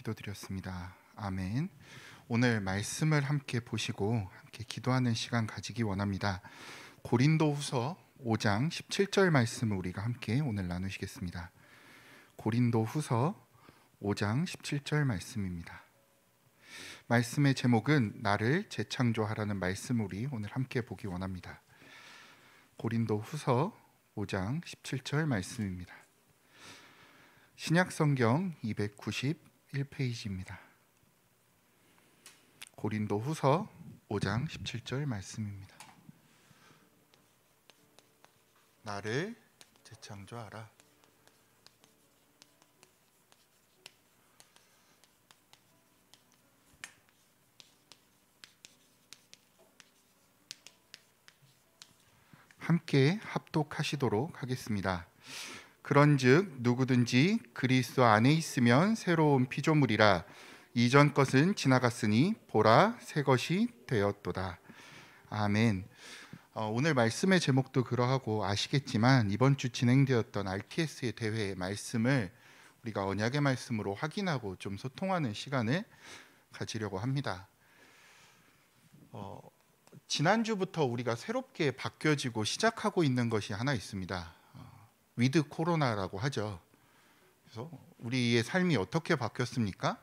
기도드렸습니다. 아멘. 오늘 말씀을 함께 보시고 함께 기도하는 시간 가지기 원합니다. 고린도후서 5장 17절 말씀을 우리가 함께 오늘 나누시겠습니다. 고린도후서 5장 17절 말씀입니다. 말씀의 제목은 나를 재창조하라는 말씀을 우리 오늘 함께 보기 원합니다. 고린도후서 5장 17절 말씀입니다. 신약성경 291페이지입니다. 고린도후서 5장 17절 말씀입니다. 나를 재창조하라. 함께 합독하시도록 하겠습니다. 그런즉 누구든지 그리스도 안에 있으면 새로운 피조물이라. 이전 것은 지나갔으니 보라 새 것이 되었도다. 아멘. 오늘 말씀의 제목도 그러하고 아시겠지만 이번 주 진행되었던 RTS의 대회의 말씀을 우리가 언약의 말씀으로 확인하고 좀 소통하는 시간을 가지려고 합니다. 지난주부터 우리가 새롭게 바뀌어지고 시작하고 있는 것이 하나 있습니다. 위드 코로나라고 하죠. 그래서 우리의 삶이 어떻게 바뀌었습니까?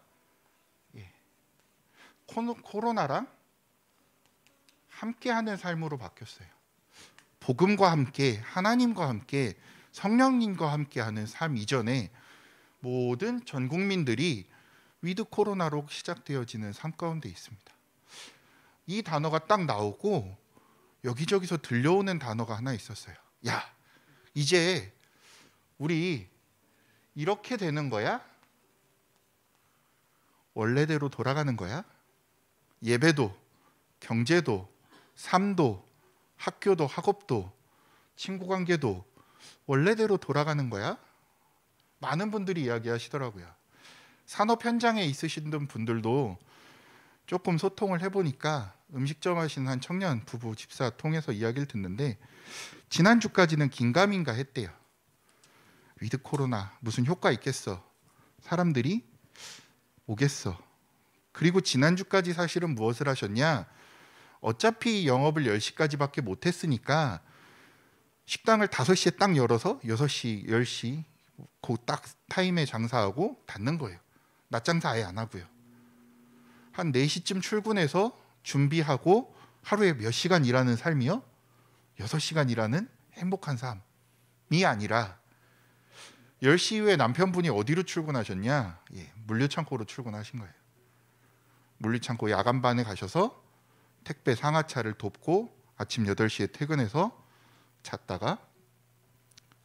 코로나랑 함께하는 삶으로 바뀌었어요. 복음과 함께, 하나님과 함께, 성령님과 함께하는 삶 이전에 모든 전 국민들이 위드 코로나로 시작되어지는 삶 가운데 있습니다. 이 단어가 딱 나오고 여기저기서 들려오는 단어가 하나 있었어요. 야, 이제 우리 이렇게 되는 거야? 원래대로 돌아가는 거야? 예배도, 경제도, 삶도, 학교도, 학업도, 친구관계도 원래대로 돌아가는 거야? 많은 분들이 이야기하시더라고요. 산업 현장에 있으신 분들도 조금 소통을 해보니까 음식점 하시는 한 청년 부부 집사 통해서 이야기를 듣는데 지난주까지는 긴가민가 했대요. 위드 코로나 무슨 효과 있겠어? 사람들이 오겠어. 그리고 지난주까지 사실은 무엇을 하셨냐? 어차피 영업을 10시까지밖에 못했으니까 식당을 5시에 딱 열어서 6시, 10시 그 딱 타임에 장사하고 닫는 거예요. 낮 장사 아예 안 하고요. 한 4시쯤 출근해서 준비하고 하루에 몇 시간 일하는 삶이요? 6시간 일하는 행복한 삶이 아니라 10시 이후에 남편분이 어디로 출근하셨냐? 물류창고로 출근하신 거예요. 물류창고 야간반에 가셔서 택배 상하차를 돕고 아침 8시에 퇴근해서 잤다가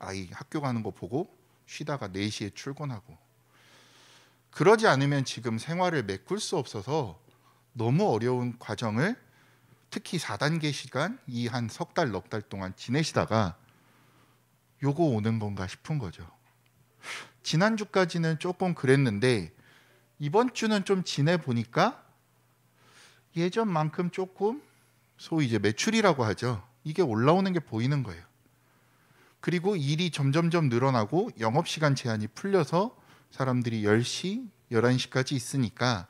아이 학교 가는 거 보고 쉬다가 4시에 출근하고, 그러지 않으면 지금 생활을 메꿀 수 없어서 너무 어려운 과정을 특히 4단계 시간 이 한 석 달, 넉 달 동안 지내시다가 요거 오는 건가 싶은 거죠. 지난주까지는 조금 그랬는데 이번 주는 좀 지내보니까 예전만큼 조금 소위 이제 매출이라고 하죠. 이게 올라오는 게 보이는 거예요. 그리고 일이 점점점 늘어나고 영업시간 제한이 풀려서 사람들이 10시, 11시까지 있으니까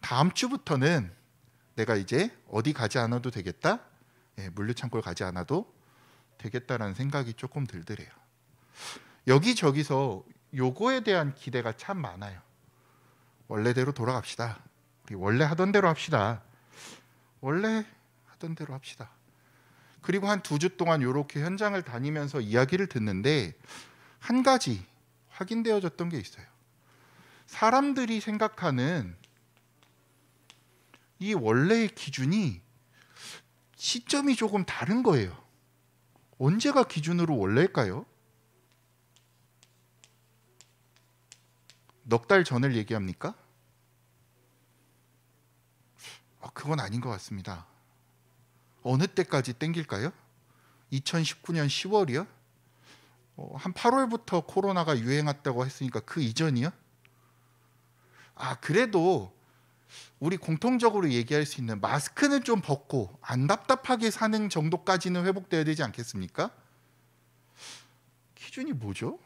다음 주부터는 내가 이제 어디 가지 않아도 되겠다? 물류창고를 가지 않아도 되겠다라는 생각이 조금 들더래요. 여기저기서 요거에 대한 기대가 참 많아요. 원래대로 돌아갑시다. 우리 원래 하던 대로 합시다. 원래 하던 대로 합시다. 그리고 한 2주 동안 이렇게 현장을 다니면서 이야기를 듣는데 한 가지 확인되어졌던 게 있어요. 사람들이 생각하는 이 원래의 기준이 시점이 조금 다른 거예요. 언제가 기준으로 원래일까요? 넉 달 전을 얘기합니까? 그건 아닌 것 같습니다. 어느 때까지 땡길까요? 2019년 10월이요? 한 8월부터 코로나가 유행했다고 했으니까 그 이전이요? 그래도 우리 공통적으로 얘기할 수 있는 마스크는 좀 벗고 안 답답하게 사는 정도까지는 회복돼야 되지 않겠습니까? 기준이 뭐죠?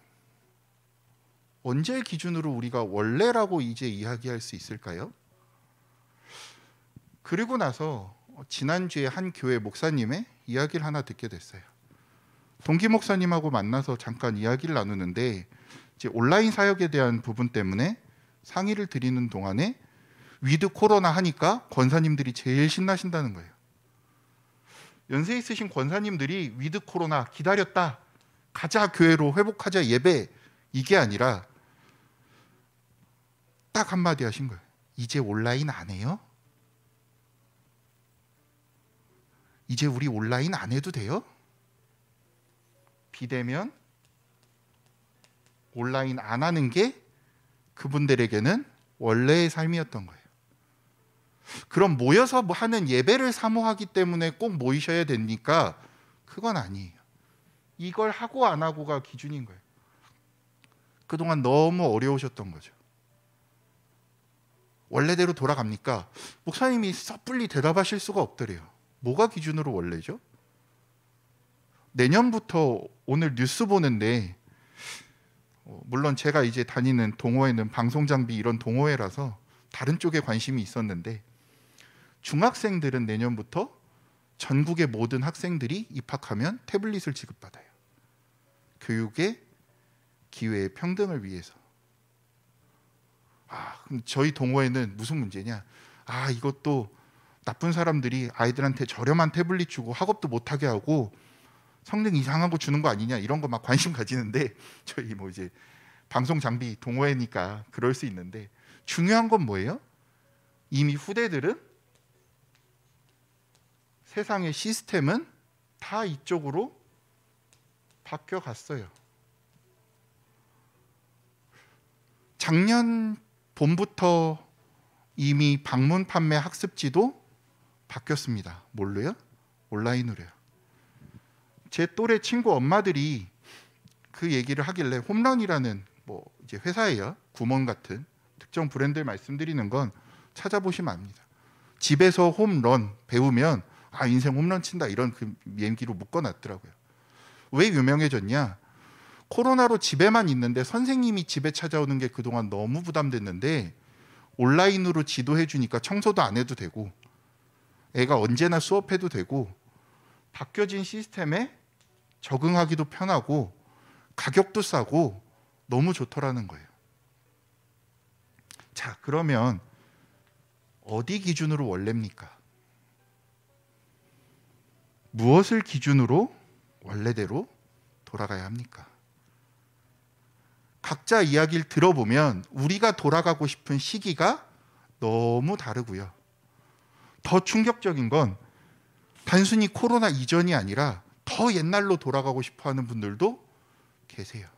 언제 기준으로 우리가 원래라고 이제 이야기할 수 있을까요? 그리고 나서 지난주에 한 교회 목사님의 이야기를 하나 듣게 됐어요. 동기 목사님하고 만나서 잠깐 이야기를 나누는데 이제 온라인 사역에 대한 부분 때문에 상의를 드리는 동안에 위드 코로나 하니까 권사님들이 제일 신나신다는 거예요. 연세 있으신 권사님들이 위드 코로나 기다렸다, 가자 교회로, 회복하자 예배, 이게 아니라 딱 한마디 하신 거예요. 이제 온라인 안 해요? 이제 우리 온라인 안 해도 돼요? 비대면 온라인 안 하는 게 그분들에게는 원래의 삶이었던 거예요. 그럼 모여서 하는 예배를 사모하기 때문에 꼭 모이셔야 됩니까? 그건 아니에요. 이걸 하고 안 하고가 기준인 거예요. 그동안 너무 어려우셨던 거죠. 원래대로 돌아갑니까? 목사님이 섣불리 대답하실 수가 없더래요. 뭐가 기준으로 원래죠? 내년부터 오늘 뉴스 보는데 물론 제가 이제 다니는 동호회는 방송장비 이런 동호회라서 다른 쪽에 관심이 있었는데 중학생들은 내년부터 전국의 모든 학생들이 입학하면 태블릿을 지급받아요. 교육의 기회의 평등을 위해서. 그럼 저희 동호회는 무슨 문제냐? 이것도 나쁜 사람들이 아이들한테 저렴한 태블릿 주고 학업도 못하게 하고 성능 이상한 거 주는 거 아니냐, 이런 거 막 관심 가지는데 저희 이제 방송 장비 동호회니까 그럴 수 있는데 중요한 건 뭐예요? 이미 후대들은 세상의 시스템은 다 이쪽으로 바뀌어 갔어요. 작년 봄부터 이미 방문 판매 학습지도 바뀌었습니다. 뭘로요? 온라인으로요. 제 또래 친구 엄마들이 그 얘기를 하길래 홈런이라는 이제 회사예요. 구몬 같은 특정 브랜드를 말씀드리는 건 찾아보시면 압니다. 집에서 홈런 배우면 인생 홈런 친다, 이런 그 얘기로 묶어놨더라고요. 왜 유명해졌냐? 코로나로 집에만 있는데 선생님이 집에 찾아오는 게 그동안 너무 부담됐는데 온라인으로 지도해 주니까 청소도 안 해도 되고 애가 언제나 수업해도 되고 바뀌어진 시스템에 적응하기도 편하고 가격도 싸고 너무 좋더라는 거예요. 자, 그러면 어디 기준으로 원래입니까? 무엇을 기준으로 원래대로 돌아가야 합니까? 각자 이야기를 들어보면 우리가 돌아가고 싶은 시기가 너무 다르고요. 더 충격적인 건 단순히 코로나 이전이 아니라 더 옛날로 돌아가고 싶어 하는 분들도 계세요.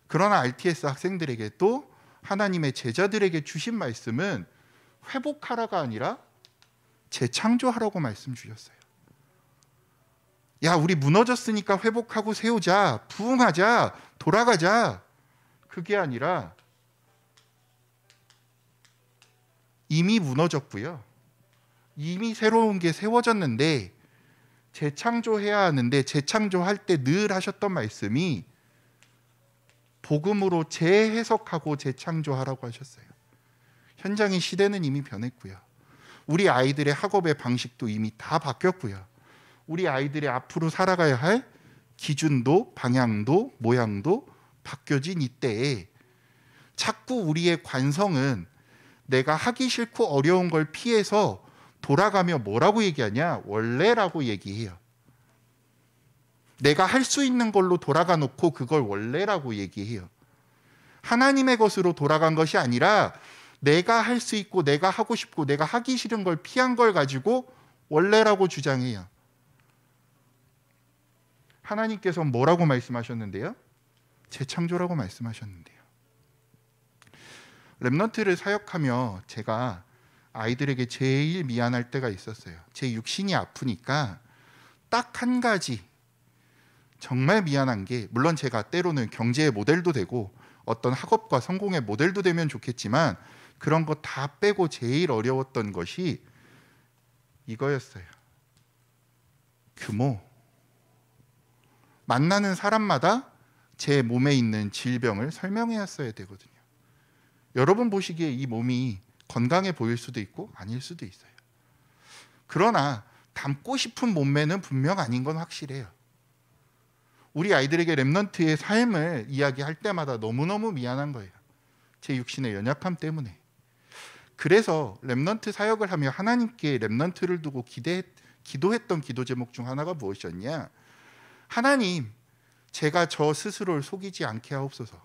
그러나 RTS 학생들에게 또 하나님의 제자들에게 주신 말씀은 회복하라가 아니라 재창조하라고 말씀 주셨어요. 야, 우리 무너졌으니까 회복하고 세우자, 부흥하자, 돌아가자. 그게 아니라 이미 무너졌고요. 이미 새로운 게 세워졌는데 재창조해야 하는데 재창조할 때 늘 하셨던 말씀이 복음으로 재해석하고 재창조하라고 하셨어요. 현장의 시대는 이미 변했고요. 우리 아이들의 학업의 방식도 이미 다 바뀌었고요. 우리 아이들의 앞으로 살아가야 할 기준도 방향도 모양도 바뀌어진 이때에 자꾸 우리의 관성은 내가 하기 싫고 어려운 걸 피해서 돌아가며 뭐라고 얘기하냐? 원래라고 얘기해요. 내가 할 수 있는 걸로 돌아가 놓고 그걸 원래라고 얘기해요. 하나님의 것으로 돌아간 것이 아니라 내가 할 수 있고 내가 하고 싶고 내가 하기 싫은 걸 피한 걸 가지고 원래라고 주장해요. 하나님께서 뭐라고 말씀하셨는데요? 재창조라고 말씀하셨는데요. 렘넌트를 사역하며 제가 아이들에게 제일 미안할 때가 있었어요. 제 육신이 아프니까 딱 한 가지 정말 미안한 게, 물론 제가 때로는 경제의 모델도 되고 어떤 학업과 성공의 모델도 되면 좋겠지만 그런 거 다 빼고 제일 어려웠던 것이 이거였어요. 규모. 만나는 사람마다 제 몸에 있는 질병을 설명했어야 되거든요. 여러분 보시기에 이 몸이 건강해 보일 수도 있고 아닐 수도 있어요. 그러나 닮고 싶은 몸매는 분명 아닌 건 확실해요. 우리 아이들에게 렘넌트의 삶을 이야기할 때마다 너무너무 미안한 거예요. 제 육신의 연약함 때문에. 그래서 렘넌트 사역을 하며 하나님께 렘넌트를 두고 기도했던 기도 제목 중 하나가 무엇이었냐? 하나님, 제가 저 스스로를 속이지 않게 하옵소서.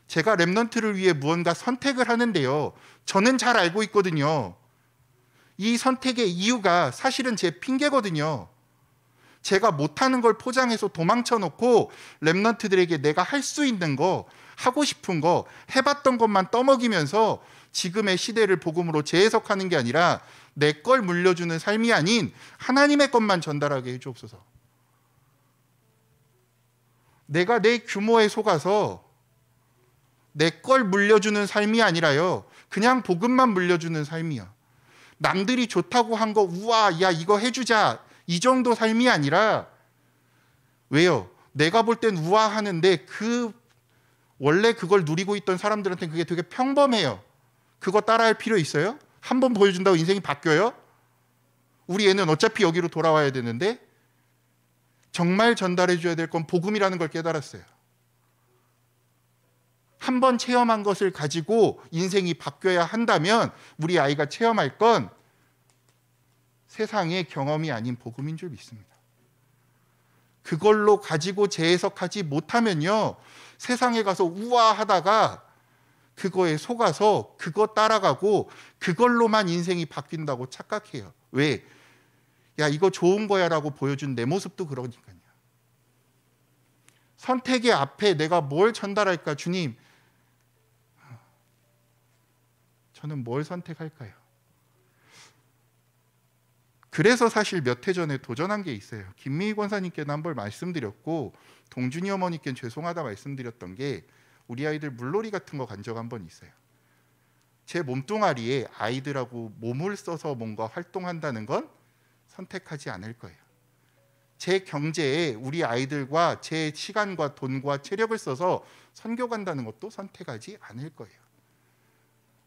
제가 렘넌트를 위해 무언가 선택을 하는데요, 저는 잘 알고 있거든요. 이 선택의 이유가 사실은 제 핑계거든요. 제가 못하는 걸 포장해서 도망쳐 놓고 렘넌트들에게 내가 할 수 있는 거, 하고 싶은 거, 해봤던 것만 떠먹이면서 지금의 시대를 복음으로 재해석하는 게 아니라 내 걸 물려주는 삶이 아닌 하나님의 것만 전달하게 해주옵소서. 내가 내 규모에 속아서 내 걸 물려주는 삶이 아니라요, 그냥 복음만 물려주는 삶이야. 남들이 좋다고 한 거 우와 야 이거 해주자 이 정도 삶이 아니라, 왜요? 내가 볼 땐 우아하는데 원래 그걸 누리고 있던 사람들한테는 그게 되게 평범해요. 그거 따라할 필요 있어요? 한 번 보여준다고 인생이 바뀌어요? 우리 애는 어차피 여기로 돌아와야 되는데. 정말 전달해줘야 될 건 복음이라는 걸 깨달았어요. 한 번 체험한 것을 가지고 인생이 바뀌어야 한다면 우리 아이가 체험할 건 세상의 경험이 아닌 복음인 줄 믿습니다. 그걸로 가지고 재해석하지 못하면요, 세상에 가서 우아하다가 그거에 속아서 그거 따라가고 그걸로만 인생이 바뀐다고 착각해요. 왜? 야 이거 좋은 거야 라고 보여준 내 모습도 그러니까요. 선택의 앞에 내가 뭘 전달할까? 주님, 저는 뭘 선택할까요? 그래서 사실 몇 해 전에 도전한 게 있어요. 김미희 권사님께는 한 번 말씀드렸고 동준이 어머니께는 죄송하다 말씀드렸던 게, 우리 아이들 물놀이 같은 거 간 적 한 번 있어요. 제 몸뚱아리에 아이들하고 몸을 써서 뭔가 활동한다는 건 선택하지 않을 거예요. 제 경제에 우리 아이들과 제 시간과 돈과 체력을 써서 선교 간다는 것도 선택하지 않을 거예요.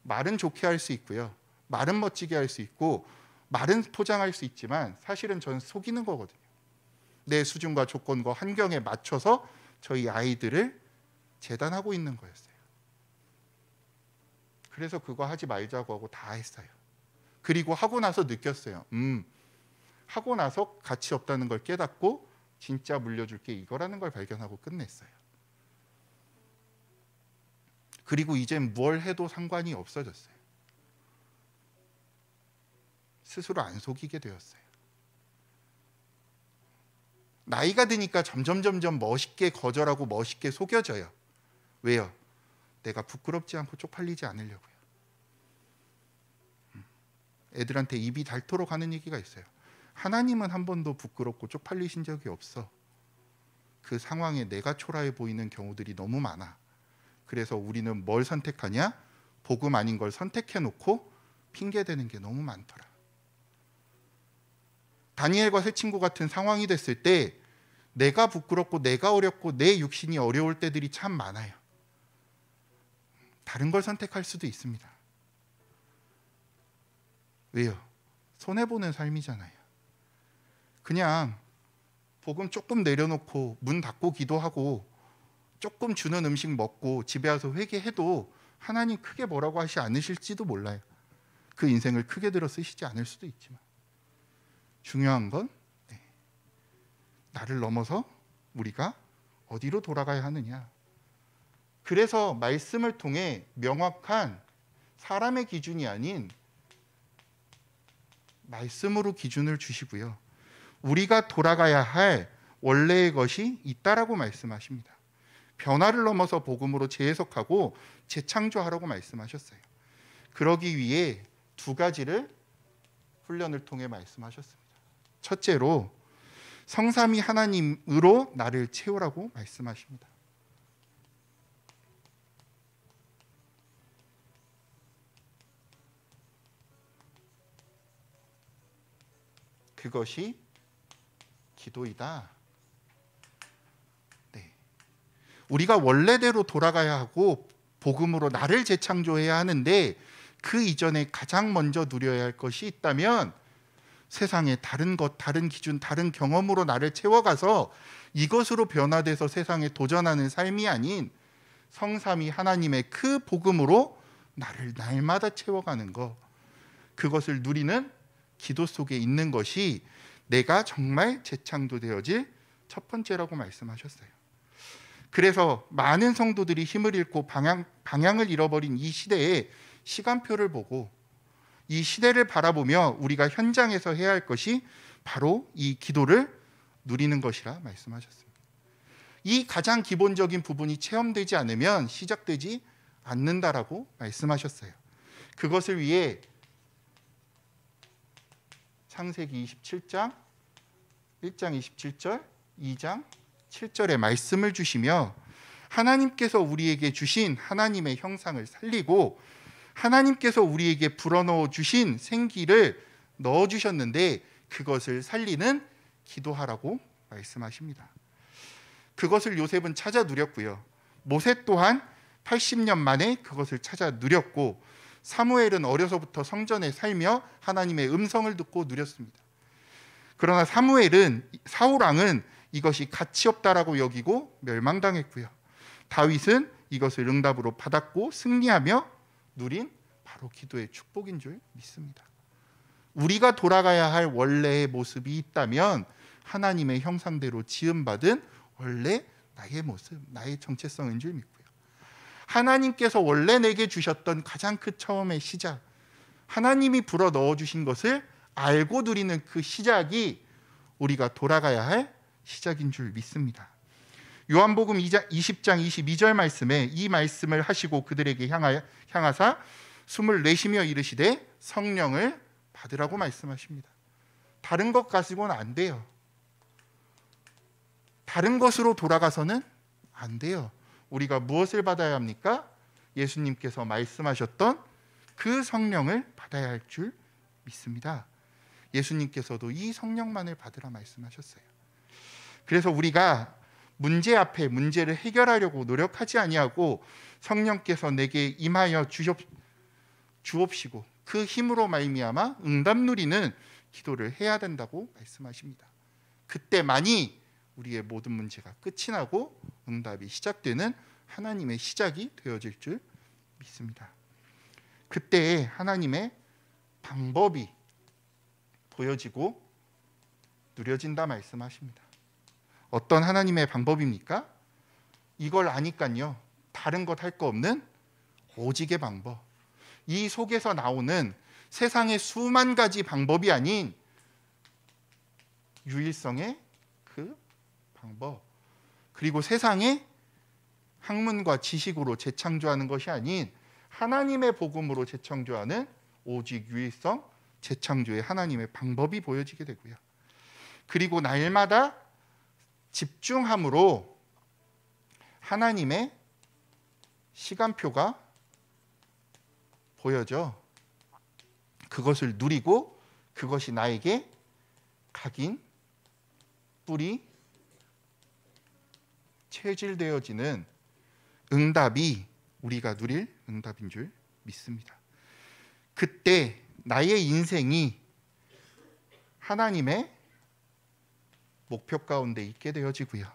말은 좋게 할 수 있고요, 말은 멋지게 할 수 있고, 말은 포장할 수 있지만 사실은 전 속이는 거거든요. 내 수준과 조건과 환경에 맞춰서 저희 아이들을 재단하고 있는 거였어요. 그래서 그거 하지 말자고 하고 다 했어요. 그리고 하고 나서 느꼈어요. 하고 나서 가치 없다는 걸 깨닫고 진짜 물려줄 게 이거라는 걸 발견하고 끝냈어요. 그리고 이젠 뭘 해도 상관이 없어졌어요. 스스로 안 속이게 되었어요. 나이가 드니까 점점 멋있게 거절하고 멋있게 속여져요. 왜요? 내가 부끄럽지 않고 쪽팔리지 않으려고요. 애들한테 입이 닳도록 하는 얘기가 있어요. 하나님은 한 번도 부끄럽고 쪽팔리신 적이 없어. 그 상황에 내가 초라해 보이는 경우들이 너무 많아. 그래서 우리는 뭘 선택하냐? 복음 아닌 걸 선택해놓고 핑계대는 게 너무 많더라. 다니엘과 새 친구 같은 상황이 됐을 때 내가 부끄럽고 내가 어렵고 내 육신이 어려울 때들이 참 많아요. 다른 걸 선택할 수도 있습니다. 왜요? 손해보는 삶이잖아요. 그냥 복음 조금 내려놓고 문 닫고 기도하고 조금 주는 음식 먹고 집에 와서 회개해도 하나님 크게 뭐라고 하시 않으실지도 몰라요. 그 인생을 크게 들어 쓰시지 않을 수도 있지만, 중요한 건 나를 넘어서 우리가 어디로 돌아가야 하느냐. 그래서 말씀을 통해 명확한 사람의 기준이 아닌 말씀으로 기준을 주시고요, 우리가 돌아가야 할 원래의 것이 있다라고 말씀하십니다. 변화를 넘어서 복음으로 재해석하고 재창조하라고 말씀하셨어요. 그러기 위해 두 가지를 훈련을 통해 말씀하셨습니다. 첫째로 성삼위 하나님으로 나를 채우라고 말씀하십니다. 그것이 기도이다. 네. 우리가 원래대로 돌아가야 하고 복음으로 나를 재창조해야 하는데 그 이전에 가장 먼저 누려야 할 것이 있다면 세상의 다른 것, 다른 기준, 다른 경험으로 나를 채워가서 이것으로 변화돼서 세상에 도전하는 삶이 아닌 성삼위 하나님의 그 복음으로 나를 날마다 채워가는 것, 그것을 누리는 기도 속에 있는 것이 내가 정말 재창조되어질 첫 번째라고 말씀하셨어요. 그래서 많은 성도들이 힘을 잃고 방향을 잃어버린 이 시대에 시간표를 보고 이 시대를 바라보며 우리가 현장에서 해야 할 것이 바로 이 기도를 누리는 것이라 말씀하셨습니다. 이 가장 기본적인 부분이 체험되지 않으면 시작되지 않는다라고 말씀하셨어요. 그것을 위해 창세기 27장 1장 27절, 2장 7절의 말씀을 주시며 하나님께서 우리에게 주신 하나님의 형상을 살리고 하나님께서 우리에게 불어넣어 주신 생기를 넣어주셨는데 그것을 살리는 기도하라고 말씀하십니다. 그것을 요셉은 찾아 누렸고요. 모세 또한 80년 만에 그것을 찾아 누렸고 사무엘은 어려서부터 성전에 살며 하나님의 음성을 듣고 누렸습니다. 그러나 사울 왕은 이것이 가치 없다라고 여기고 멸망당했고요. 다윗은 이것을 응답으로 받았고 승리하며 누린 바로 기도의 축복인 줄 믿습니다. 우리가 돌아가야 할 원래의 모습이 있다면 하나님의 형상대로 지음받은 원래 나의 모습, 나의 정체성인 줄 믿고요. 하나님께서 원래 내게 주셨던 가장 그 처음의 시작, 하나님이 불어 넣어주신 것을 알고 누리는 그 시작이 우리가 돌아가야 할 시작인 줄 믿습니다. 요한복음 20장 22절 말씀에 이 말씀을 하시고 그들에게 향하사 숨을 내쉬며 이르시되 성령을 받으라고 말씀하십니다. 다른 것 가지고는 안 돼요. 다른 것으로 돌아가서는 안 돼요. 우리가 무엇을 받아야 합니까? 예수님께서 말씀하셨던 그 성령을 받아야 할 줄 믿습니다. 예수님께서도 이 성령만을 받으라 말씀하셨어요. 그래서 우리가 문제 앞에 문제를 해결하려고 노력하지 아니하고 성령께서 내게 임하여 주옵시고 그 힘으로 말미암아 응답 누리는 기도를 해야 된다고 말씀하십니다. 그때만이 우리의 모든 문제가 끝이 나고 응답이 시작되는 하나님의 시작이 되어질 줄 믿습니다. 그때에 하나님의 방법이 보여지고 누려진다 말씀하십니다. 어떤 하나님의 방법입니까? 이걸 아니까요. 다른 것 할 거 없는 오직의 방법. 이 속에서 나오는 세상의 수만 가지 방법이 아닌 유일성의 그 방법. 그리고 세상의 학문과 지식으로 재창조하는 것이 아닌 하나님의 복음으로 재창조하는 오직 유일성 재창조의 하나님의 방법이 보여지게 되고요. 그리고 날마다 집중함으로 하나님의 시간표가 보여져 그것을 누리고 그것이 나에게 각인, 뿌리, 체질되어지는 응답이 우리가 누릴 응답인 줄 믿습니다. 그때 나의 인생이 하나님의 목표 가운데 있게 되어지고요.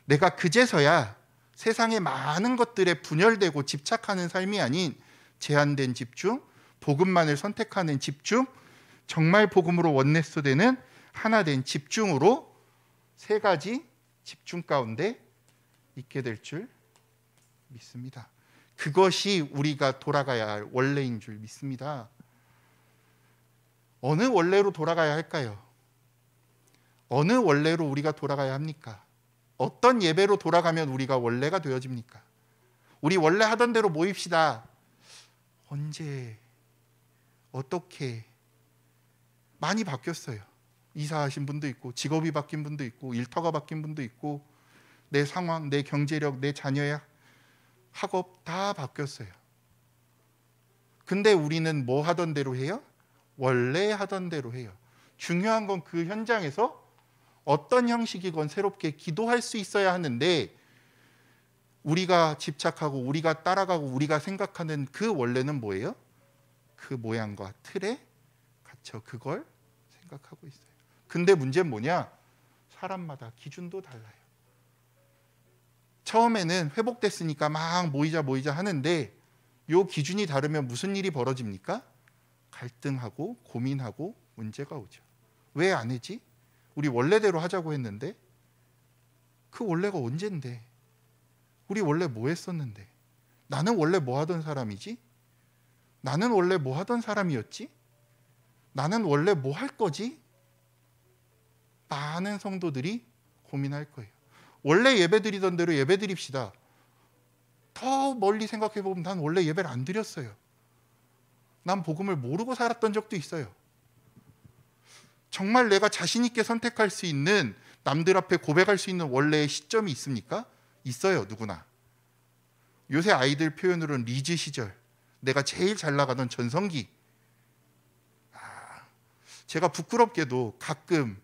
내가 그제서야 세상의 많은 것들에 분열되고 집착하는 삶이 아닌 제한된 집중, 복음만을 선택하는 집중, 정말 복음으로 원네스되는 하나된 집중으로 세 가지 집중 가운데 있게 될 줄 믿습니다. 그것이 우리가 돌아가야 할 원래인 줄 믿습니다. 어느 원래로 돌아가야 할까요? 어느 원래로 우리가 돌아가야 합니까? 어떤 예배로 돌아가면 우리가 원래가 되어집니까? 우리 원래 하던 대로 모입시다. 언제? 어떻게? 많이 바뀌었어요. 이사하신 분도 있고 직업이 바뀐 분도 있고 일터가 바뀐 분도 있고 내 상황, 내 경제력, 내 자녀의 학업 다 바뀌었어요. 근데 우리는 뭐 하던 대로 해요? 원래 하던 대로 해요. 중요한 건 그 현장에서 어떤 형식이건 새롭게 기도할 수 있어야 하는데 우리가 집착하고 우리가 따라가고 우리가 생각하는 그 원래는 뭐예요? 그 모양과 틀에 갇혀 그걸 생각하고 있어요. 근데 문제는 뭐냐? 사람마다 기준도 달라요. 처음에는 회복됐으니까 막 모이자 하는데 요 기준이 다르면 무슨 일이 벌어집니까? 갈등하고 고민하고 문제가 오죠. 왜 안 하지? 우리 원래대로 하자고 했는데 그 원래가 언젠데? 우리 원래 뭐 했었는데? 나는 원래 뭐 하던 사람이지? 나는 원래 뭐 하던 사람이었지? 나는 원래 뭐 할 거지? 많은 성도들이 고민할 거예요. 원래 예배 드리던 대로 예배 드립시다. 더 멀리 생각해 보면 난 원래 예배를 안 드렸어요. 난 복음을 모르고 살았던 적도 있어요. 정말 내가 자신 있게 선택할 수 있는, 남들 앞에 고백할 수 있는 원래의 시점이 있습니까? 있어요, 누구나. 요새 아이들 표현으로는 리즈 시절, 내가 제일 잘 나가던 전성기. 제가 부끄럽게도 가끔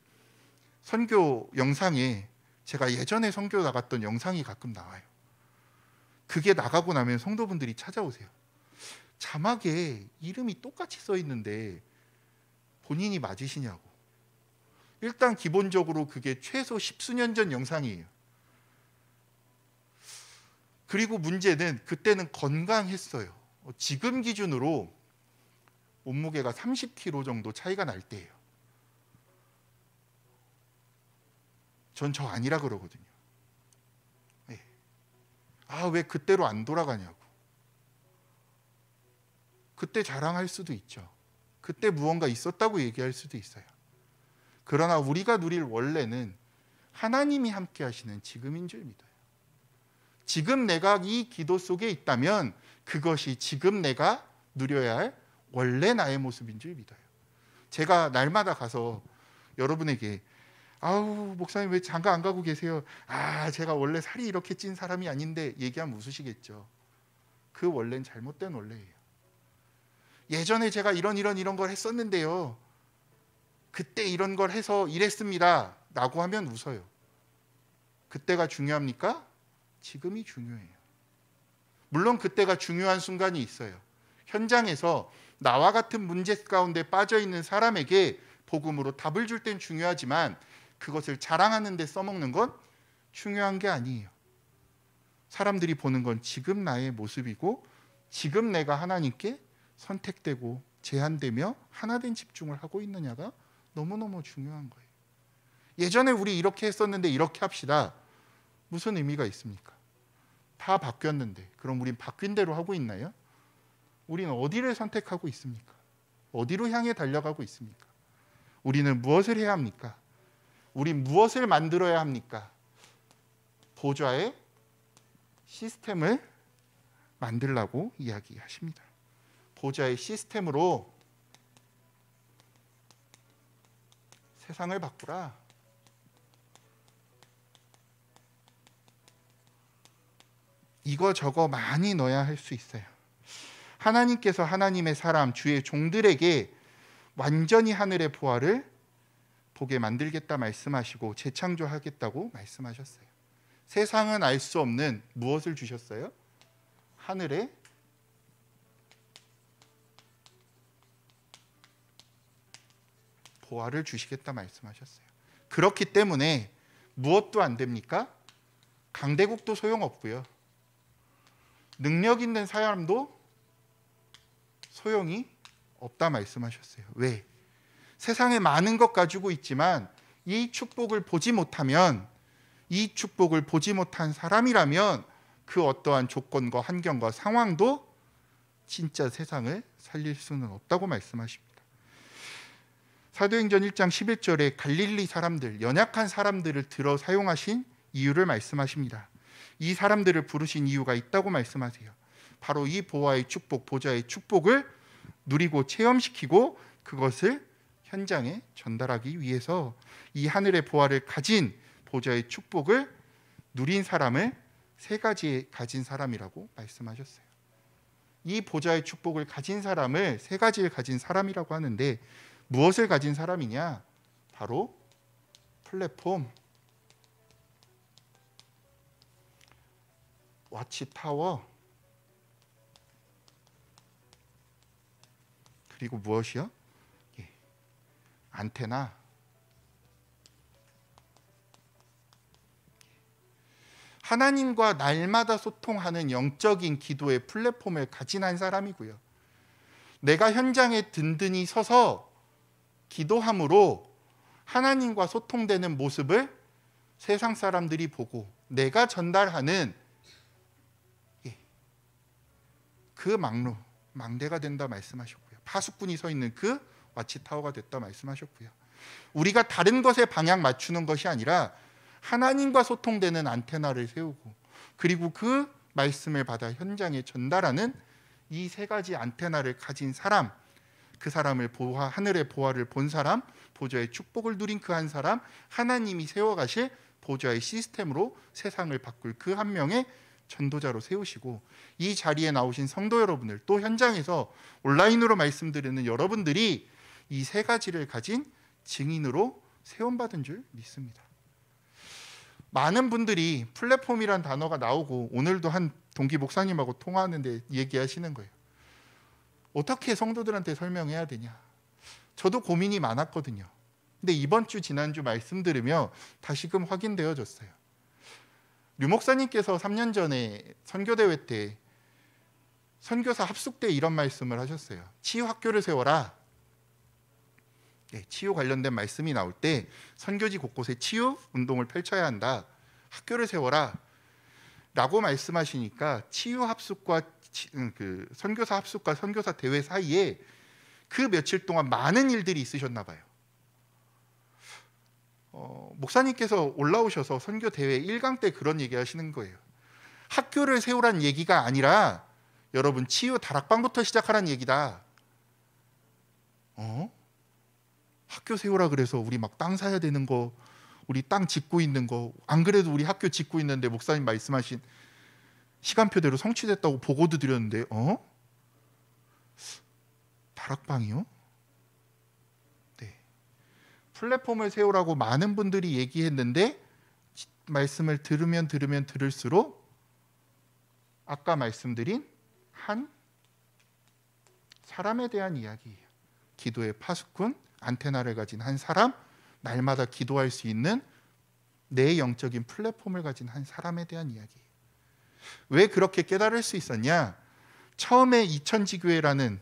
선교 영상에 제가 예전에 선교 나갔던 영상이 가끔 나와요. 그게 나가고 나면 성도분들이 찾아오세요. 자막에 이름이 똑같이 써 있는데 본인이 맞으시냐고. 일단 기본적으로 그게 최소 10수년 전 영상이에요. 그리고 문제는 그때는 건강했어요. 지금 기준으로 몸무게가 30kg 정도 차이가 날 때예요. 전 저 아니라 그러거든요. 네. 왜 그때로 안 돌아가냐고. 그때 자랑할 수도 있죠. 그때 무언가 있었다고 얘기할 수도 있어요. 그러나 우리가 누릴 원래는 하나님이 함께 하시는 지금인 줄 믿어요. 지금 내가 이 기도 속에 있다면 그것이 지금 내가 누려야 할 원래 나의 모습인 줄 믿어요. 제가 날마다 가서 여러분에게 목사님 왜 장가 안 가고 계세요? 제가 원래 살이 이렇게 찐 사람이 아닌데 얘기하면 웃으시겠죠. 그 원래는 잘못된 원래예요. 예전에 제가 이런 걸 했었는데요. 그때 이런 걸 해서 이랬습니다. 라고 하면 웃어요. 그때가 중요합니까? 지금이 중요해요. 물론 그때가 중요한 순간이 있어요. 현장에서 나와 같은 문제 가운데 빠져 있는 사람에게 복음으로 답을 줄 땐 중요하지만 그것을 자랑하는 데 써먹는 건 중요한 게 아니에요. 사람들이 보는 건 지금 나의 모습이고 지금 내가 하나님께 선택되고 제한되며 하나된 집중을 하고 있느냐가 너무너무 중요한 거예요. 예전에 우리 이렇게 했었는데 이렇게 합시다. 무슨 의미가 있습니까? 다 바뀌었는데 그럼 우린 바뀐 대로 하고 있나요? 우리는 어디를 선택하고 있습니까? 어디로 향해 달려가고 있습니까? 우리는 무엇을 해야 합니까? 우린 무엇을 만들어야 합니까? 보좌의 시스템을 만들라고 이야기하십니다. 보좌의 시스템으로 세상을 바꾸라. 이거 저거 많이 넣어야 할 수 있어요. 하나님께서 하나님의 사람, 주의 종들에게 완전히 하늘의 보화를 보게 만들겠다 말씀하시고 재창조하겠다고 말씀하셨어요. 세상은 알 수 없는 무엇을 주셨어요? 하늘의 보화를 주시겠다 말씀하셨어요. 그렇기 때문에 무엇도 안 됩니까? 강대국도 소용없고요. 능력 있는 사람도 소용이 없다 말씀하셨어요. 왜? 세상에 많은 것 가지고 있지만 이 축복을 보지 못하면, 이 축복을 보지 못한 사람이라면 그 어떠한 조건과 환경과 상황도 진짜 세상을 살릴 수는 없다고 말씀하십니다. 사도행전 1장 11절에 갈릴리 사람들, 연약한 사람들을 들어 사용하신 이유를 말씀하십니다. 이 사람들을 부르신 이유가 있다고 말씀하세요. 바로 이 보화의 축복, 보좌의 축복을 누리고 체험시키고 그것을 현장에 전달하기 위해서 이 하늘의 보화를 가진 보좌의 축복을 누린 사람을 세 가지 가진 사람이라고 말씀하셨어요. 이 보좌의 축복을 가진 사람을 세 가지를 가진 사람이라고 하는데 무엇을 가진 사람이냐? 바로 플랫폼, 와치타워, 그리고 무엇이요? 안테나. 하나님과 날마다 소통하는 영적인 기도의 플랫폼을 가진 한 사람이고요. 내가 현장에 든든히 서서 기도함으로 하나님과 소통되는 모습을 세상 사람들이 보고 내가 전달하는 그 망대가 된다 말씀하셨고요. 파수꾼이 서 있는 그 와치타워가 됐다 말씀하셨고요. 우리가 다른 것에 방향 맞추는 것이 아니라 하나님과 소통되는 안테나를 세우고 그리고 그 말씀을 받아 현장에 전달하는 이 세 가지 안테나를 가진 사람, 그 사람을 하늘의 보화를 본 사람, 보좌의 축복을 누린 그 한 사람, 하나님이 세워가실 보좌의 시스템으로 세상을 바꿀 그 한 명의 전도자로 세우시고, 이 자리에 나오신 성도 여러분들, 또 현장에서 온라인으로 말씀드리는 여러분들이 이 세 가지를 가진 증인으로 세움받은 줄 믿습니다. 많은 분들이 플랫폼이란 단어가 나오고 오늘도 한 동기 목사님하고 통화하는데 얘기하시는 거예요. 어떻게 성도들한테 설명해야 되냐. 저도 고민이 많았거든요. 근데 이번 주 지난주 말씀 들으며 다시금 확인되어졌어요. 류 목사님께서 3년 전에 선교대회 때 선교사 합숙 때 이런 말씀을 하셨어요. 치유학교를 세워라. 치유 관련된 말씀이 나올 때 선교지 곳곳에 치유 운동을 펼쳐야 한다. 학교를 세워라 라고 말씀하시니까 치유 합숙과 그 선교사 합숙과 선교사 대회 사이에 그 며칠 동안 많은 일들이 있으셨나 봐요. 목사님께서 올라오셔서 선교 대회 1강 때 그런 얘기 하시는 거예요. 학교를 세우란 얘기가 아니라 여러분 치유 다락방부터 시작하란 얘기다. 학교 세우라 그래서 우리 막 땅 사야 되는 거, 우리 땅 짓고 있는 거, 안 그래도 우리 학교 짓고 있는데 목사님 말씀하신 시간표대로 성취됐다고 보고도 드렸는데 다락방이요? 네. 플랫폼을 세우라고 많은 분들이 얘기했는데 말씀을 들으면 들을수록 아까 말씀드린 한 사람에 대한 이야기예요. 기도의 파수꾼, 안테나를 가진 한 사람, 날마다 기도할 수 있는 내 영적인 플랫폼을 가진 한 사람에 대한 이야기예요. 왜 그렇게 깨달을 수 있었냐? 처음에 이천지교회라는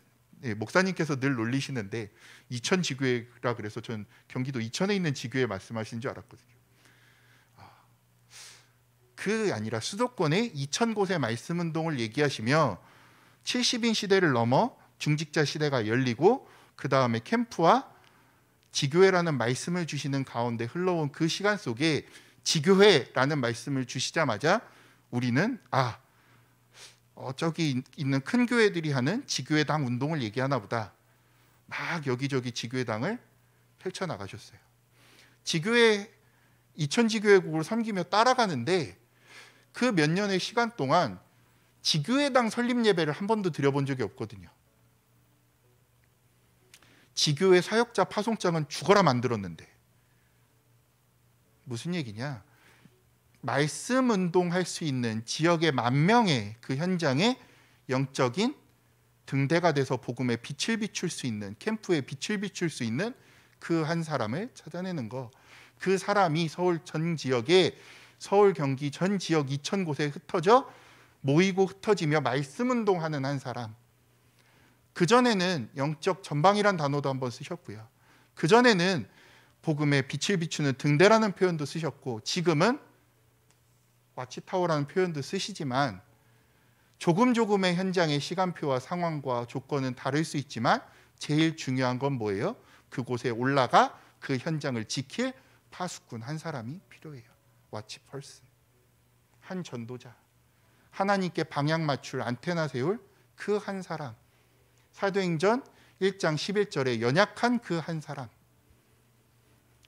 목사님께서 늘 놀리시는데 이천지교회라 그래서 전 경기도 이천에 있는 지교회 말씀하신 줄 알았거든요. 그 아니라 수도권의 2,000곳의 말씀 운동을 얘기하시며 70인 시대를 넘어 중직자 시대가 열리고 그 다음에 캠프와 지교회라는 말씀을 주시는 가운데 흘러온 그 시간 속에 지교회라는 말씀을 주시자마자 우리는 저기 있는 큰 교회들이 하는 지교회당 운동을 얘기하나 보다. 막 여기저기 지교회당을 펼쳐나가셨어요. 지교회, 이천지교회국을 섬기며 따라가는데 그 몇 년의 시간 동안 지교회당 설립 예배를 한 번도 드려본 적이 없거든요. 지교회 사역자 파송장은 죽어라 만들었는데 무슨 얘기냐? 말씀 운동할 수 있는 지역의 10,000명의 그 현장에 영적인 등대가 돼서 복음에 빛을 비출 수 있는, 캠프에 빛을 비출 수 있는 그 한 사람을 찾아내는 거. 그 사람이 서울 전 지역에, 서울 경기 전 지역 2,000곳에 흩어져 모이고 흩어지며 말씀 운동하는 한 사람. 그전에는 영적 전방이란 단어도 한번 쓰셨고요. 그전에는 복음에 빛을 비추는 등대라는 표현도 쓰셨고, 지금은 와치타워라는 표현도 쓰시지만 조금의 현장의 시간표와 상황과 조건은 다를 수 있지만 제일 중요한 건 뭐예요? 그곳에 올라가 그 현장을 지킬 파수꾼 한 사람이 필요해요. 와치펄슨, 한 전도자, 하나님께 방향 맞출 안테나 세울 그 한 사람. 사도행전 1장 11절에 연약한 그 한 사람,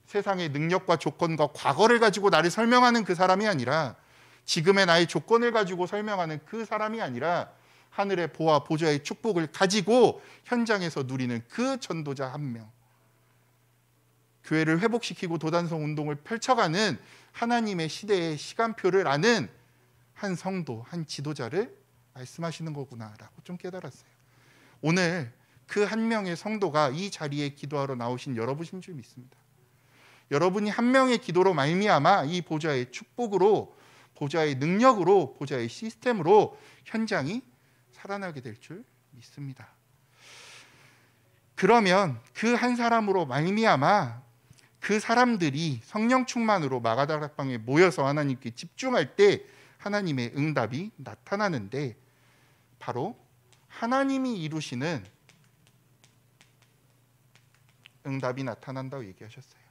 세상의 능력과 조건과 과거를 가지고 나를 설명하는 그 사람이 아니라, 지금의 나의 조건을 가지고 설명하는 그 사람이 아니라 하늘의 보화 보좌의 축복을 가지고 현장에서 누리는 그 전도자 한 명. 교회를 회복시키고 도단성 운동을 펼쳐가는 하나님의 시대의 시간표를 아는 한 성도, 한 지도자를 말씀하시는 거구나라고 좀 깨달았어요. 오늘 그 한 명의 성도가 이 자리에 기도하러 나오신 여러분인 줄 믿습니다. 여러분이 한 명의 기도로 말미암아 이 보좌의 축복으로, 보좌의 능력으로, 보좌의 시스템으로 현장이 살아나게 될 줄 믿습니다. 그러면 그 한 사람으로 말미암아 그 사람들이 성령 충만으로 마가다락방에 모여서 하나님께 집중할 때 하나님의 응답이 나타나는데, 바로 하나님이 이루시는 응답이 나타난다고 얘기하셨어요.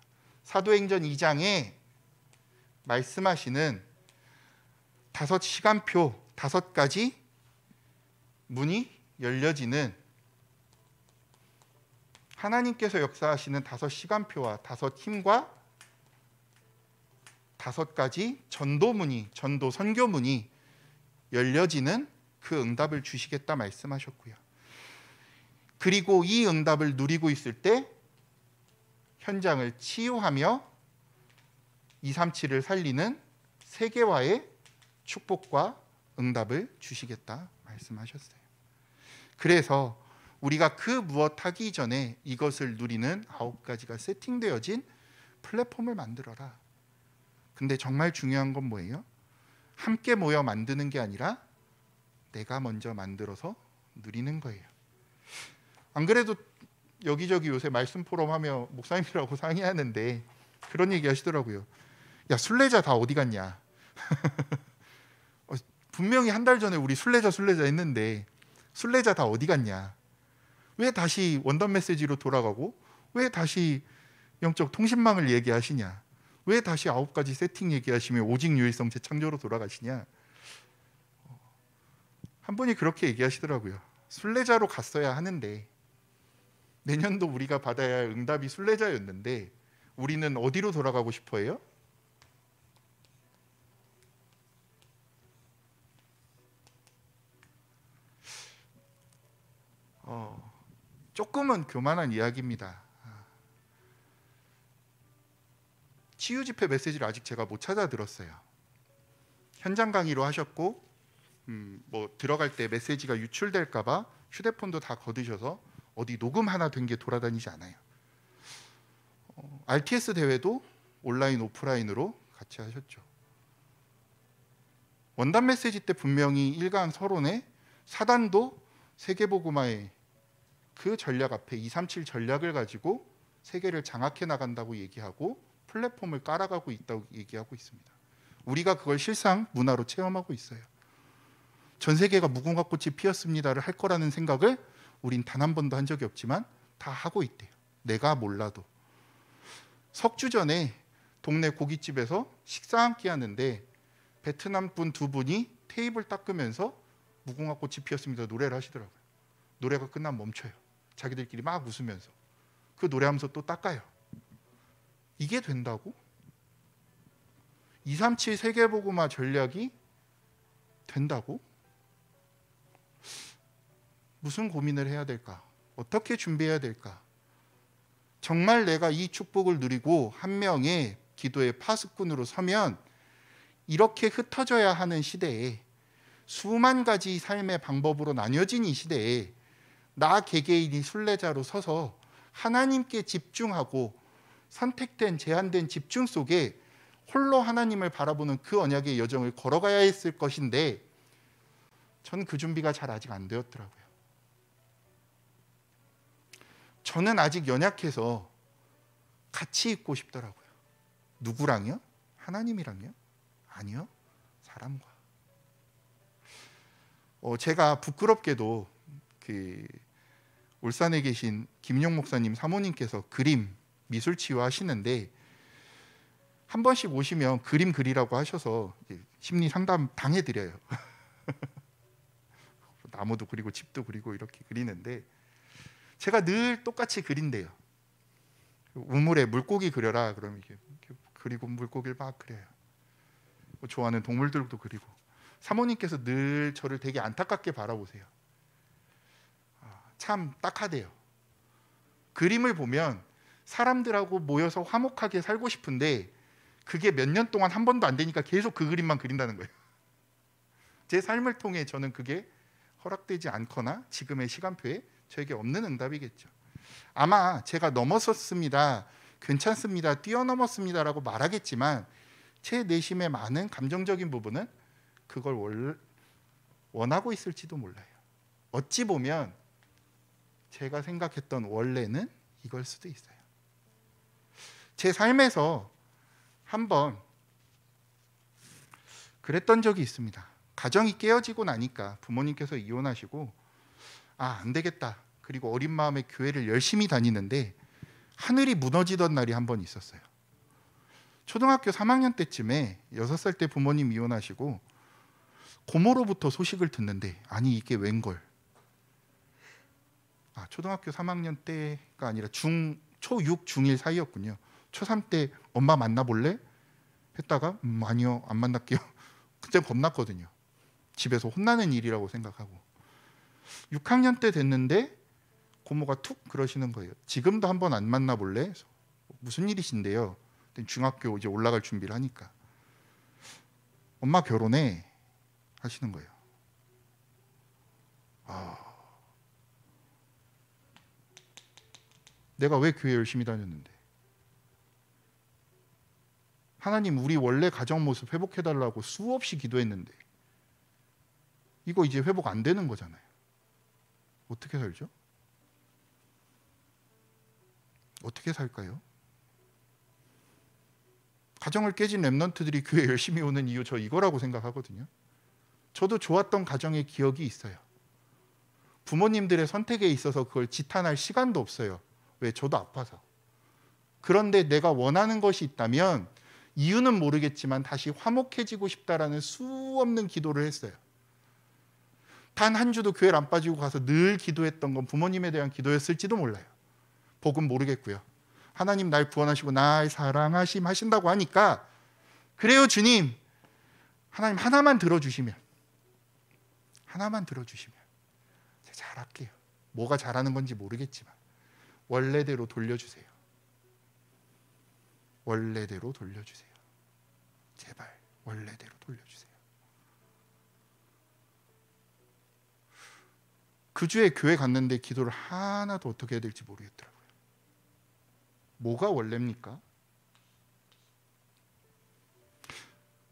사도행전 2장에 말씀하시는 5시간표, 5가지 문이 열려지는, 하나님께서 역사하시는 5시간표와 5힘과 5가지 전도문이, 전도 선교문이 열려지는 그 응답을 주시겠다 말씀하셨고요. 그리고 이 응답을 누리고 있을 때 현장을 치유하며 237을 살리는 세계화의 축복과 응답을 주시겠다 말씀하셨어요. 그래서 우리가 그 무엇 하기 전에 이것을 누리는 9가지가 세팅되어진 플랫폼을 만들어라. 근데 정말 중요한 건 뭐예요? 함께 모여 만드는 게 아니라 내가 먼저 만들어서 누리는 거예요. 안 그래도 여기저기 요새 말씀 포럼 하며 목사님이라고 상의하는데 그런 얘기 하시더라고요. 야, 순례자 다 어디 갔냐? 분명히 한 달 전에 우리 순례자 했는데 순례자 다 어디 갔냐? 왜 다시 원단 메시지로 돌아가고, 왜 다시 영적 통신망을 얘기하시냐? 왜 다시 9가지 세팅 얘기하시며 오직 유일성 재창조로 돌아가시냐? 한 분이 그렇게 얘기하시더라고요. 순례자로 갔어야 하는데 내년도 우리가 받아야 할 응답이 순례자였는데 우리는 어디로 돌아가고 싶어 해요? 조금은 교만한 이야기입니다. 치유 집회 메시지를 아직 제가 못 찾아 들었어요. 현장 강의로 하셨고 뭐 들어갈 때 메시지가 유출될까 봐 휴대폰도 다 거두셔서 어디 녹음 하나 된 게 돌아다니지 않아요. RTS 대회도 온라인 오프라인으로 같이 하셨죠. 원단 메시지 때 분명히 일강 서론에 사단도 세계복음화의 그 전략 앞에 237 전략을 가지고 세계를 장악해 나간다고 얘기하고 플랫폼을 깔아가고 있다고 얘기하고 있습니다. 우리가 그걸 실상 문화로 체험하고 있어요. 전 세계가 무궁화 꽃이 피었습니다를 할 거라는 생각을 우린 단 한 번도 한 적이 없지만 다 하고 있대요. 내가 몰라도. 석주 전에 동네 고깃집에서 식사 한 끼 하는데 베트남 분 2분이 테이블 닦으면서 무궁화 꽃이 피었습니다 노래를 하시더라고요. 노래가 끝나면 멈춰요. 자기들끼리 막 웃으면서 그 노래하면서 또 닦아요. 이게 된다고? 237 세계복음화 전략이 된다고? 무슨 고민을 해야 될까? 어떻게 준비해야 될까? 정말 내가 이 축복을 누리고 한 명의 기도의 파수꾼으로 서면 이렇게 흩어져야 하는 시대에, 수만 가지 삶의 방법으로 나뉘어진 이 시대에 나 개개인이 순례자로 서서 하나님께 집중하고 선택된 제한된 집중 속에 홀로 하나님을 바라보는 그 언약의 여정을 걸어가야 했을 것인데 전 그 준비가 잘 아직 안 되었더라고요. 저는 아직 연약해서 같이 있고 싶더라고요. 누구랑요? 하나님이랑요? 아니요, 사람과. 제가 부끄럽게도 그 울산에 계신 김용 목사님 사모님께서 그림 미술 치유하시는데 한 번씩 오시면 그림 그리라고 하셔서 심리 상담 당해드려요. 나무도 그리고 집도 그리고 이렇게 그리는데 제가 늘 똑같이 그린대요. 우물에 물고기 그려라 그러면 이렇게 그리고 물고기를 막 그려요. 좋아하는 동물들도 그리고. 사모님께서 늘 저를 되게 안타깝게 바라보세요. 참 딱하대요. 그림을 보면 사람들하고 모여서 화목하게 살고 싶은데 그게 몇 년 동안 한 번도 안 되니까 계속 그 그림만 그린다는 거예요. 제 삶을 통해 저는 그게 허락되지 않거나 지금의 시간표에 저에게 없는 응답이겠죠. 아마 제가 넘어섰습니다, 괜찮습니다, 뛰어넘었습니다라고 말하겠지만 제 내심의 많은 감정적인 부분은 그걸 원하고 있을지도 몰라요. 어찌 보면 제가 생각했던 원래는 이걸 수도 있어요. 제 삶에서 한번 그랬던 적이 있습니다. 가정이 깨어지고 나니까 부모님께서 이혼하시고 안 되겠다. 그리고 어린 마음에 교회를 열심히 다니는데 하늘이 무너지던 날이 한 번 있었어요. 초등학교 3학년 때쯤에 6살 때 부모님 이혼하시고 고모로부터 소식을 듣는데 아니 이게 웬걸. 초등학교 3학년 때가 아니라 초6, 중1 사이였군요. 초3 때 엄마 만나볼래? 했다가 아니요 안 만날게요. 그때 겁났거든요. 집에서 혼나는 일이라고 생각하고 6학년 때 됐는데 고모가 툭 그러시는 거예요. 지금도 한번 안 만나볼래? 무슨 일이신데요? 중학교 이제 올라갈 준비를 하니까 엄마 결혼해 하시는 거예요. 내가 왜 교회 열심히 다녔는데, 하나님 우리 원래 가정 모습 회복해달라고 수없이 기도했는데 이거 이제 회복 안 되는 거잖아요. 어떻게 살죠? 어떻게 살까요? 가정을 깨진 랩런트들이 교회 열심히 오는 이유 저 이거라고 생각하거든요. 저도 좋았던 가정의 기억이 있어요. 부모님들의 선택에 있어서 그걸 지탄할 시간도 없어요. 왜? 저도 아파서. 그런데 내가 원하는 것이 있다면 이유는 모르겠지만 다시 화목해지고 싶다라는 수없는 기도를 했어요. 단 한 주도 교회를 안 빠지고 가서 늘 기도했던 건 부모님에 대한 기도였을지도 몰라요. 복은 모르겠고요. 하나님 날 구원하시고 날 사랑하심 하신다고 하니까 그래요 주님, 하나님 하나만 들어주시면 제가 잘할게요. 뭐가 잘하는 건지 모르겠지만 원래대로 돌려주세요. 원래대로 돌려주세요. 제발 원래대로 돌려주세요. 그 주에 교회 갔는데 기도를 하나도 어떻게 해야 될지 모르겠더라고요. 뭐가 원래입니까?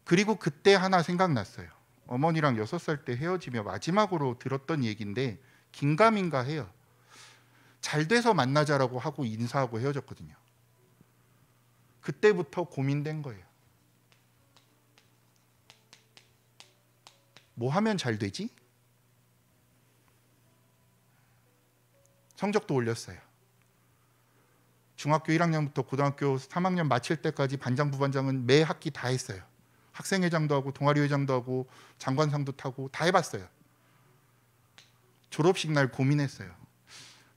그리고 그때 하나 생각났어요. 어머니랑 6살 때 헤어지며 마지막으로 들었던 얘기인데 긴가민가 해요. 잘 돼서 만나자라고 하고 인사하고 헤어졌거든요. 그때부터 고민된 거예요. 뭐 하면 잘 되지? 성적도 올렸어요. 중학교 1학년부터 고등학교 3학년 마칠 때까지 반장 부반장은 매 학기 다 했어요. 학생회장도 하고 동아리회장도 하고 장관상도 타고 다 해봤어요. 졸업식 날 고민했어요.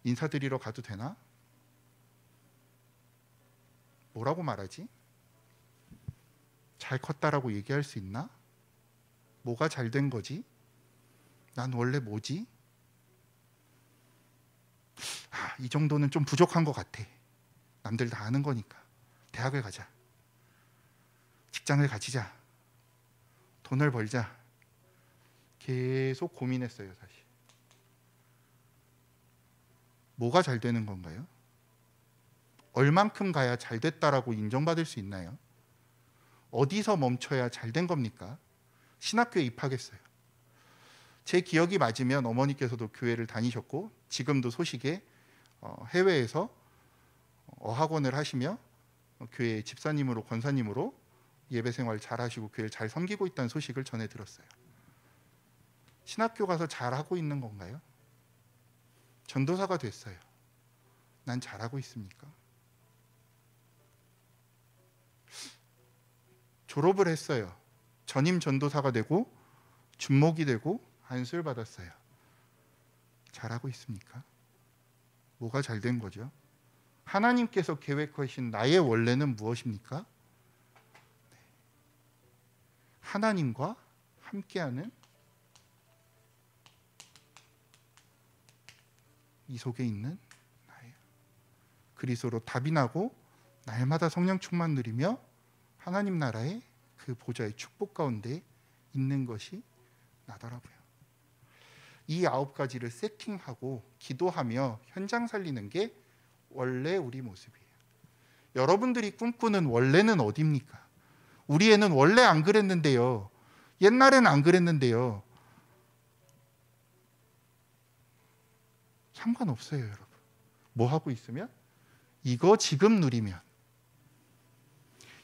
인사드리러 가도 되나? 뭐라고 말하지? 잘 컸다라고 얘기할 수 있나? 뭐가 잘 된 거지? 난 원래 뭐지? 이 정도는 좀 부족한 것 같아. 남들 다 아는 거니까. 대학을 가자. 직장을 가지자. 돈을 벌자. 계속 고민했어요, 사실. 뭐가 잘 되는 건가요? 얼만큼 가야 잘 됐다라고 인정받을 수 있나요? 어디서 멈춰야 잘 된 겁니까? 신학교에 입학했어요. 제 기억이 맞으면 어머니께서도 교회를 다니셨고 지금도 소식에 해외에서 어학원을 하시며 교회 집사님으로 권사님으로 예배 생활 잘 하시고 교회를 잘 섬기고 있다는 소식을 전해 들었어요. 신학교 가서 잘하고 있는 건가요? 전도사가 됐어요. 난 잘하고 있습니까? 졸업을 했어요. 전임 전도사가 되고 준목이 되고 안수를 받았어요. 잘하고 있습니까? 뭐가 잘 된 거죠? 하나님께서 계획하신 나의 원래는 무엇입니까? 하나님과 함께하는 이 속에 있는 나예요. 그리스도로 답이 나고 날마다 성령 충만 누리며 하나님 나라의 그 보좌의 축복 가운데 있는 것이 나더라고요. 이 9가지를 세팅하고 기도하며 현장 살리는 게 원래 우리 모습이에요. 여러분들이 꿈꾸는 원래는 어디입니까? 우리 애는 원래 안 그랬는데요. 옛날엔 안 그랬는데요. 상관없어요, 여러분. 뭐 하고 있으면? 이거 지금 누리면.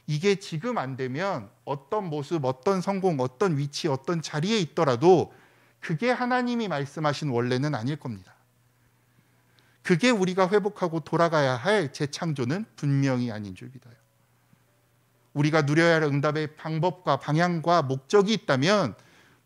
이게 지금 안 되면 어떤 모습, 어떤 성공, 어떤 위치, 어떤 자리에 있더라도 그게 하나님이 말씀하신 원래는 아닐 겁니다. 그게 우리가 회복하고 돌아가야 할 재창조는 분명히 아닌 줄 믿어요. 우리가 누려야 할 응답의 방법과 방향과 목적이 있다면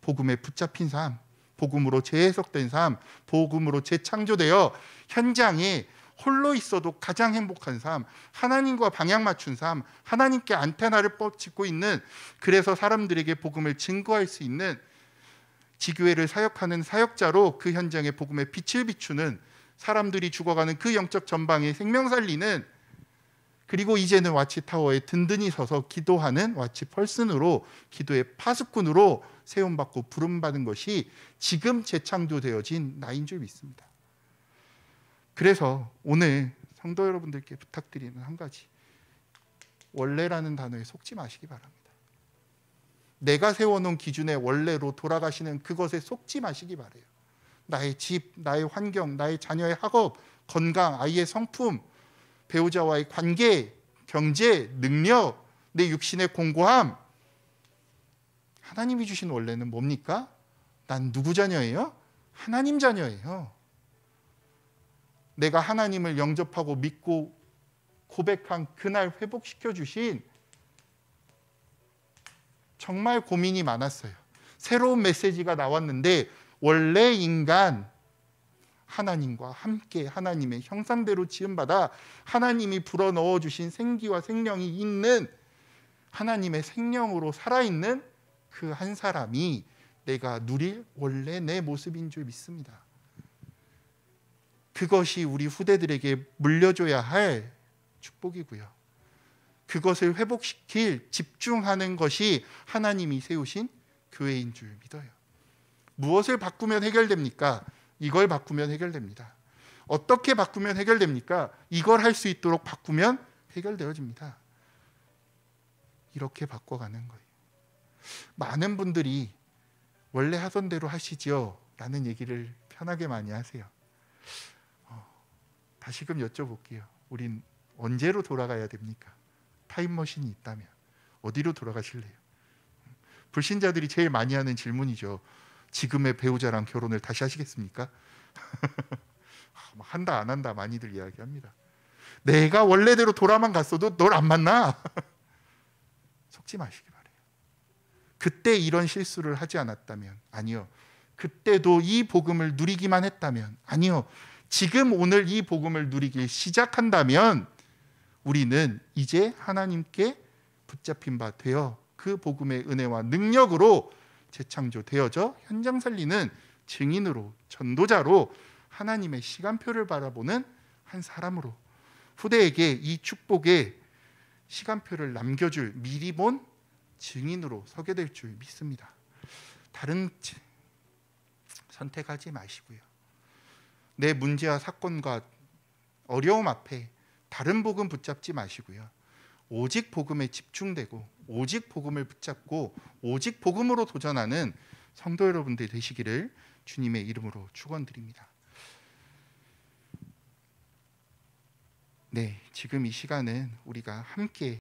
복음에 붙잡힌 삶, 복음으로 재해석된 삶, 복음으로 재창조되어 현장에 홀로 있어도 가장 행복한 삶, 하나님과 방향 맞춘 삶, 하나님께 안테나를 뻗치고 있는, 그래서 사람들에게 복음을 증거할 수 있는 지교회를 사역하는 사역자로 그 현장에 복음의 빛을 비추는, 사람들이 죽어가는 그 영적 전방에 생명 살리는, 그리고 이제는 와치타워에 든든히 서서 기도하는 와치 펄슨으로, 기도의 파수꾼으로 세움받고 부름받은 것이 지금 재창조되어진 나인 줄 믿습니다. 그래서 오늘 성도 여러분들께 부탁드리는 한 가지, 원래라는 단어에 속지 마시기 바랍니다. 내가 세워놓은 기준의 원래로 돌아가시는 그것에 속지 마시기 바라요. 나의 집, 나의 환경, 나의 자녀의 학업, 건강, 아이의 성품, 배우자와의 관계, 경제, 능력, 내 육신의 공고함, 하나님이 주신 원래는 뭡니까? 난 누구 자녀예요? 하나님 자녀예요. 내가 하나님을 영접하고 믿고 고백한 그날 회복시켜 주신, 정말 고민이 많았어요. 새로운 메시지가 나왔는데 원래 인간, 하나님과 함께 하나님의 형상대로 지음받아 하나님이 불어넣어 주신 생기와 생명이 있는, 하나님의 생명으로 살아있는 그 한 사람이 내가 누릴 원래 내 모습인 줄 믿습니다. 그것이 우리 후대들에게 물려줘야 할 축복이고요. 그것을 회복시킬, 집중하는 것이 하나님이 세우신 교회인 줄 믿어요. 무엇을 바꾸면 해결됩니까? 이걸 바꾸면 해결됩니다. 어떻게 바꾸면 해결됩니까? 이걸 할 수 있도록 바꾸면 해결되어집니다. 이렇게 바꿔가는 거예요. 많은 분들이 원래 하던 대로 하시지요 라는 얘기를 편하게 많이 하세요. 다시금 여쭤볼게요. 우린 언제로 돌아가야 됩니까? 타임머신이 있다면 어디로 돌아가실래요? 불신자들이 제일 많이 하는 질문이죠. 지금의 배우자랑 결혼을 다시 하시겠습니까? 한다 안 한다 많이들 이야기합니다. 내가 원래대로 돌아만 갔어도 널 안 만나. 속지 마시기 바래요. 그때 이런 실수를 하지 않았다면, 아니요. 그때도 이 복음을 누리기만 했다면, 아니요. 지금 오늘 이 복음을 누리기 시작한다면 우리는 이제 하나님께 붙잡힌 바 되어 그 복음의 은혜와 능력으로 재창조되어져 현장 살리는 증인으로, 전도자로, 하나님의 시간표를 바라보는 한 사람으로, 후대에게 이 축복의 시간표를 남겨줄 미리 본 증인으로 서게 될 줄 믿습니다. 다른 선택하지 마시고요. 내 문제와 사건과 어려움 앞에 다른 복음 붙잡지 마시고요. 오직 복음에 집중되고 오직 복음을 붙잡고 오직 복음으로 도전하는 성도 여러분들 되시기를 주님의 이름으로 축원드립니다. 네, 지금 이 시간은 우리가 함께